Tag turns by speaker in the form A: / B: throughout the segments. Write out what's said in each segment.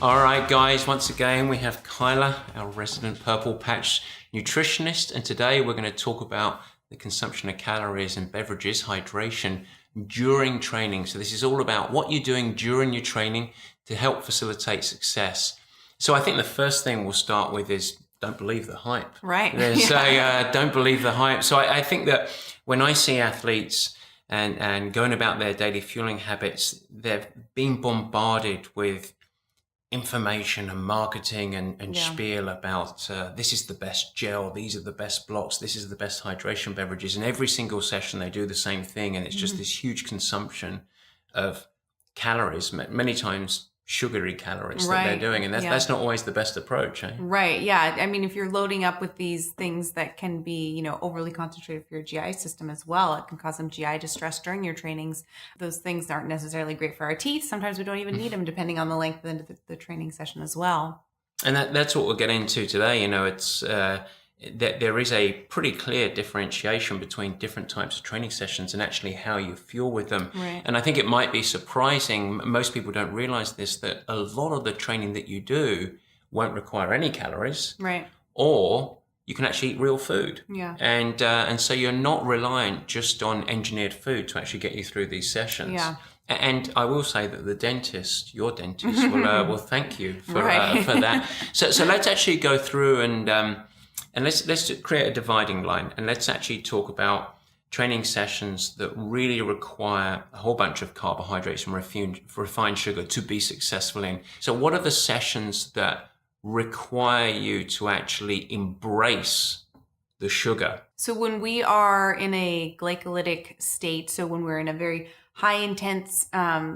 A: All right, guys, once again, we have Kyla, our resident Purple Patch nutritionist, and today we're going to talk about the consumption of calories and beverages, hydration during training. So this is all about what you're doing during your training to help facilitate success. So I think the first thing we'll start with is don't believe the hype.
B: Right.
A: Don't believe the hype. So I think that when I see athletes and going about their daily fueling habits, they're being bombarded with information and marketing and spiel about this is the best gel, these are the best blocks, this is the best hydration beverages, and every single session they do the same thing, and it's just this huge consumption of calories, many times sugary calories that they're doing, and that's not always the best approach.
B: Right. Yeah. I mean, if you're loading up with these things that can be, overly concentrated for your GI system as well, it can cause some GI distress during your trainings. Those things aren't necessarily great for our teeth. Sometimes we don't even need them depending on the length of the training session as well.
A: And that's what we'll get into today. It's that there is a pretty clear differentiation between different types of training sessions and actually how you fuel with them.
B: Right.
A: And I think it might be surprising, most people don't realize this, that a lot of the training that you do won't require any calories.
B: Right.
A: Or you can actually eat real food.
B: Yeah.
A: And so you're not reliant just on engineered food to actually get you through these sessions.
B: Yeah.
A: And I will say that your dentist will thank you for that. So let's actually go through and let's create a dividing line, and let's actually talk about training sessions that really require a whole bunch of carbohydrates and refined sugar to be successful in. So what are the sessions that require you to actually embrace the sugar?
B: So when we are in a glycolytic state, so when we're in a very high intense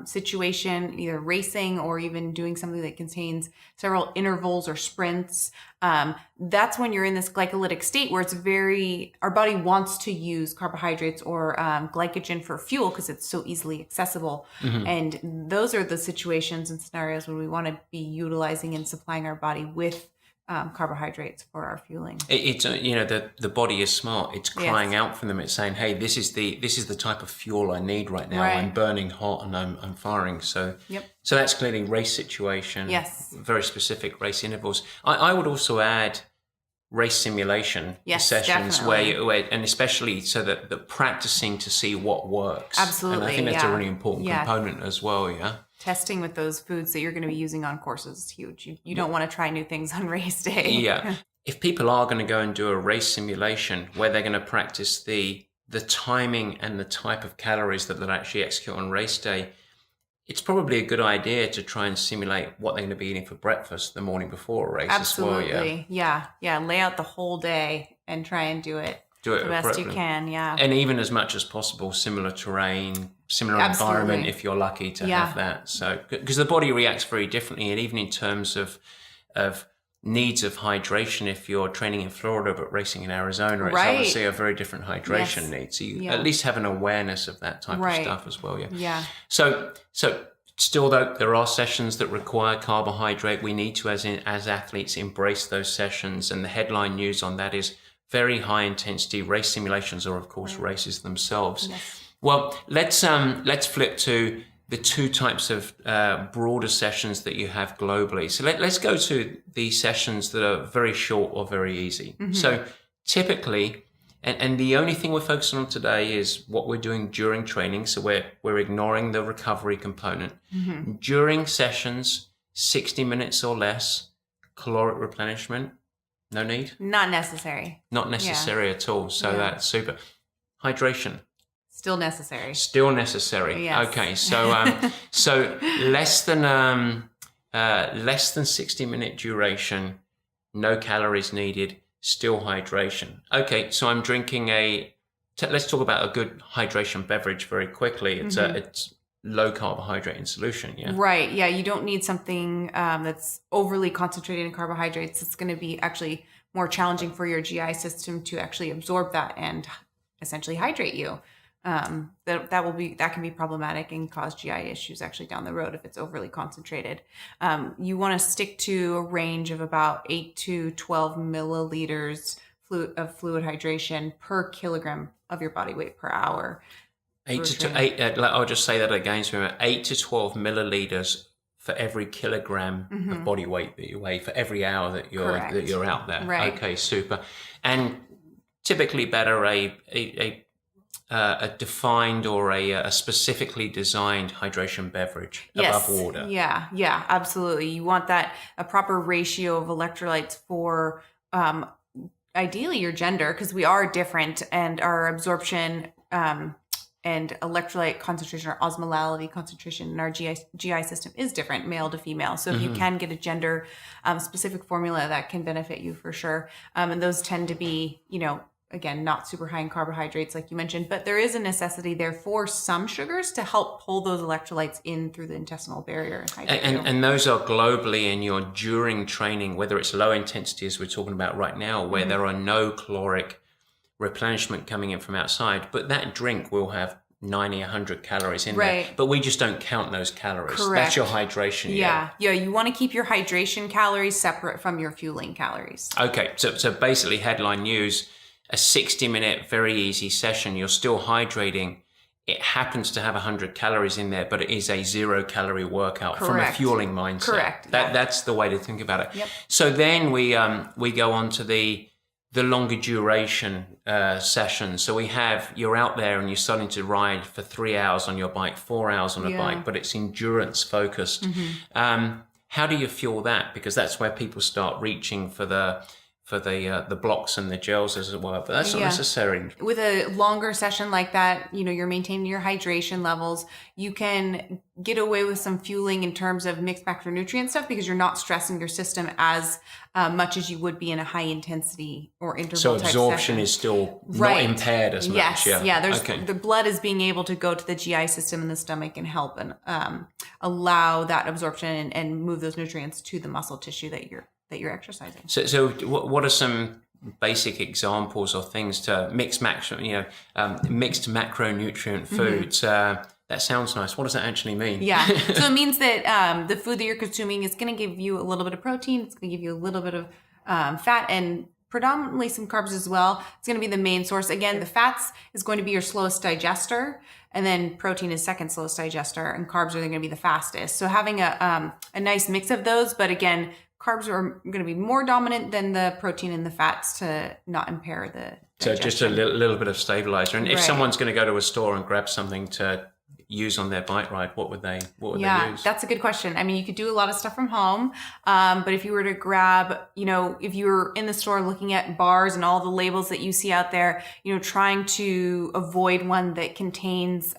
B: situation, either racing or even doing something that contains several intervals or sprints, that's when you're in this glycolytic state where our body wants to use carbohydrates or glycogen for fuel because it's so easily accessible. Mm-hmm. And those are the situations and scenarios when we want to be utilizing and supplying our body with carbohydrates for our fueling.
A: It's the body is smart. It's crying out for them. It's saying, "Hey, this is the type of fuel I need right now. Right. I'm burning hot and I'm firing." So, so that's clearly race situation.
B: Yes,
A: very specific race intervals. I would also add race simulation sessions where and especially so that the practicing to see what works.
B: Absolutely,
A: and I think that's a really important component as well. Yeah.
B: Testing with those foods that you're going to be using on courses is huge. You don't want to try new things on race day.
A: Yeah. If people are going to go and do a race simulation where they're going to practice the timing and the type of calories that they'll actually execute on race day, it's probably a good idea to try and simulate what they're going to be eating for breakfast the morning before a race as well.
B: Absolutely. Yeah. Lay out the whole day and try and do it the best you can. Yeah.
A: And even as much as possible, similar terrain, similar environment, if you're lucky to have that. So, because the body reacts very differently, and even in terms of needs of hydration, if you're training in Florida but racing in Arizona, it's obviously a very different hydration need. So you at least have an awareness of that type of stuff as well.
B: Yeah.
A: So still though, there are sessions that require carbohydrate. We need to, as athletes, embrace those sessions. And the headline news on that is very high intensity race simulations, or of course races themselves.
B: Yes.
A: Well, let's flip to the two types of broader sessions that you have globally. So let's go to the sessions that are very short or very easy. Mm-hmm. So typically, and the only thing we're focusing on today is what we're doing during training. So we're ignoring the recovery component. Mm-hmm. During sessions, 60 minutes or less, caloric replenishment, no need?
B: Not necessary.
A: Not necessary at all. So that's super. Hydration.
B: Still necessary.
A: Still necessary.
B: Yes.
A: Okay. So so less than 60-minute duration, no calories needed, still hydration. Okay. So I'm drinking let's talk about a good hydration beverage very quickly. It's low carbohydrate in solution. Yeah.
B: Right. Yeah. You don't need something that's overly concentrated in carbohydrates. It's going to be actually more challenging for your GI system to actually absorb that and essentially hydrate you. That can be problematic and cause GI issues actually down the road if it's overly concentrated. You want to stick to a range of about 8 to 12 milliliters of fluid hydration per kilogram of your body weight per hour.
A: I'll just say that again. So 8 to 12 milliliters for every kilogram of body weight that you weigh for every hour that you're out there.
B: Right.
A: Okay, super. And typically better a defined or a specifically designed hydration beverage above water.
B: Yeah, absolutely. You want a proper ratio of electrolytes for ideally your gender, because we are different, and our absorption and electrolyte concentration or osmolality concentration in our GI system is different, male to female. So if you can get a gender specific formula, that can benefit you for sure. And those tend to be, again, not super high in carbohydrates like you mentioned, but there is a necessity there for some sugars to help pull those electrolytes in through the intestinal barrier.
A: And those are globally in your during training, whether it's low intensity as we're talking about right now, where there are no caloric replenishment coming in from outside, but that drink will have 90, 100 calories in there. But we just don't count those calories.
B: Correct.
A: That's your hydration.
B: Yeah. You want to keep your hydration calories separate from your fueling calories.
A: Okay, so basically headline news, a 60-minute, very easy session, you're still hydrating. It happens to have 100 calories in there, but it is a 0-calorie workout. Correct. From a fueling mindset.
B: Correct.
A: That's the way to think about it.
B: Yep.
A: So then we go on to the longer duration session. So you're out there and you're starting to ride for 3 hours on your bike, 4 hours on a bike, but it's endurance focused. How do you fuel that? Because that's where people start reaching for the blocks and the gels as well, but that's not necessary.
B: With a longer session like that, you're maintaining your hydration levels. You can get away with some fueling in terms of mixed macronutrient stuff because you're not stressing your system as much as you would be in a high intensity or interval type
A: absorption
B: session.
A: Is still not impaired as much.
B: The blood is being able to go to the GI system in the stomach and help and allow that absorption and move those nutrients to the muscle tissue that you're exercising.
A: So what are some basic examples or things to mixed macronutrient foods? That sounds nice. What does that actually mean?
B: Yeah. So it means that the food that you're consuming is going to give you a little bit of protein. It's going to give you a little bit of fat and predominantly some carbs as well. It's going to be the main source. Again, the fats is going to be your slowest digester, and then protein is second slowest digester, and carbs are going to be the fastest. So having a nice mix of those, but again, carbs are going to be more dominant than the protein and the fats to not impair the digestion.
A: So just a little bit of stabilizer. And if someone's going to go to a store and grab something to use on their bike ride, what would they use?
B: That's a good question. I mean, you could do a lot of stuff from home, but if you were to grab, if you were in the store looking at bars and all the labels that you see out there, trying to avoid one that contains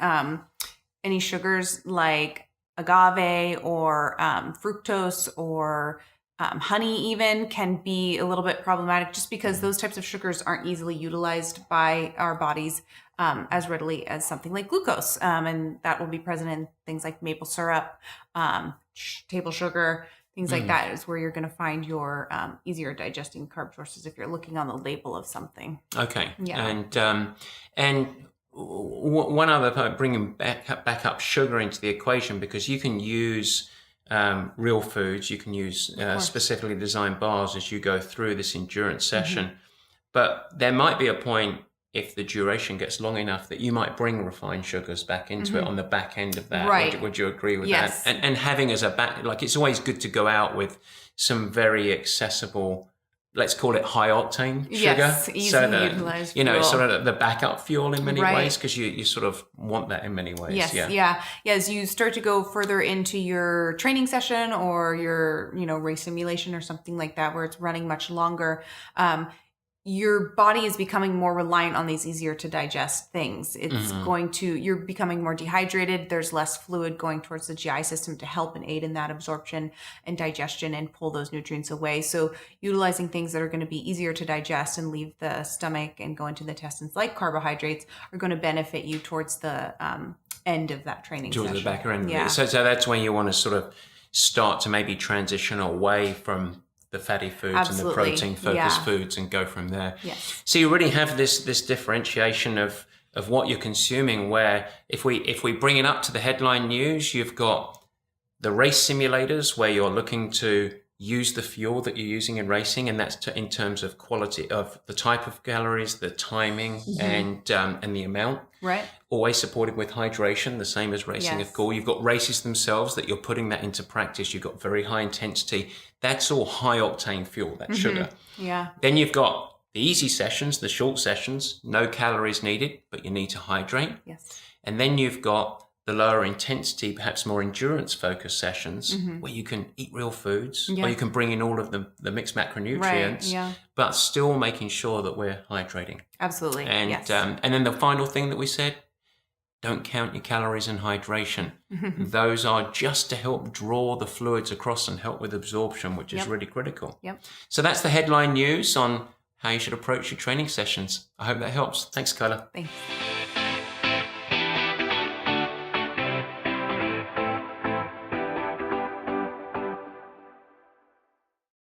B: any sugars like agave or fructose or honey even can be a little bit problematic just because those types of sugars aren't easily utilized by our bodies as readily as something like glucose. And that will be present in things like maple syrup, table sugar, things like that is where you're going to find your easier digesting carb sources if you're looking on the label of something.
A: Okay. Yeah. And one other part, bringing back up sugar into the equation, because you can use real foods, you can use specifically designed bars as you go through this endurance session, but there might be a point if the duration gets long enough that you might bring refined sugars back into it on the back end of that.
B: Right.
A: Would you agree with that? And having as a back, like, it's always good to go out with some very accessible, let's call it high octane sugar.
B: Yes, easy
A: so that,
B: utilized
A: it's
B: fuel.
A: sort of the backup fuel in many ways, because you sort of want that in many ways.
B: Yes, as you start to go further into your training session or your, race simulation or something like that, where it's running much longer, your body is becoming more reliant on these easier to digest things. It's you're becoming more dehydrated. There's less fluid going towards the GI system to help and aid in that absorption and digestion and pull those nutrients away. So utilizing things that are going to be easier to digest and leave the stomach and go into the intestines, like carbohydrates, are going to benefit you towards the end of that training session.
A: Towards the back end of it. So that's when you want to sort of start to maybe transition away from the fatty foods and the protein focused foods and go from there.
B: Yes.
A: So you already have this differentiation of what you're consuming, where if we bring it up to the headline news, you've got the race simulators where you're looking to use the fuel that you're using in racing, and that's in terms of quality of the type of calories, the timing, and the amount.
B: Right.
A: Always supported with hydration, the same as racing,
B: Yes.
A: of course. You've got races themselves that you're putting that into practice. You've got very high intensity. That's all high octane fuel, that sugar.
B: Yeah.
A: Then you've got the easy sessions, the short sessions, no calories needed, but you need to hydrate.
B: Yes.
A: And then you've got the lower intensity, perhaps more endurance focused sessions where you can eat real foods, or you can bring in all of the mixed macronutrients,
B: Right. Yeah.
A: but still making sure that we're hydrating.
B: Absolutely.
A: And
B: yes.
A: and then the final thing that we said, don't count your calories in hydration. Those are just to help draw the fluids across and help with absorption, which is really critical.
B: Yep.
A: So that's the headline news on how you should approach your training sessions. I hope that helps. Thanks, Kyla.
B: Thanks.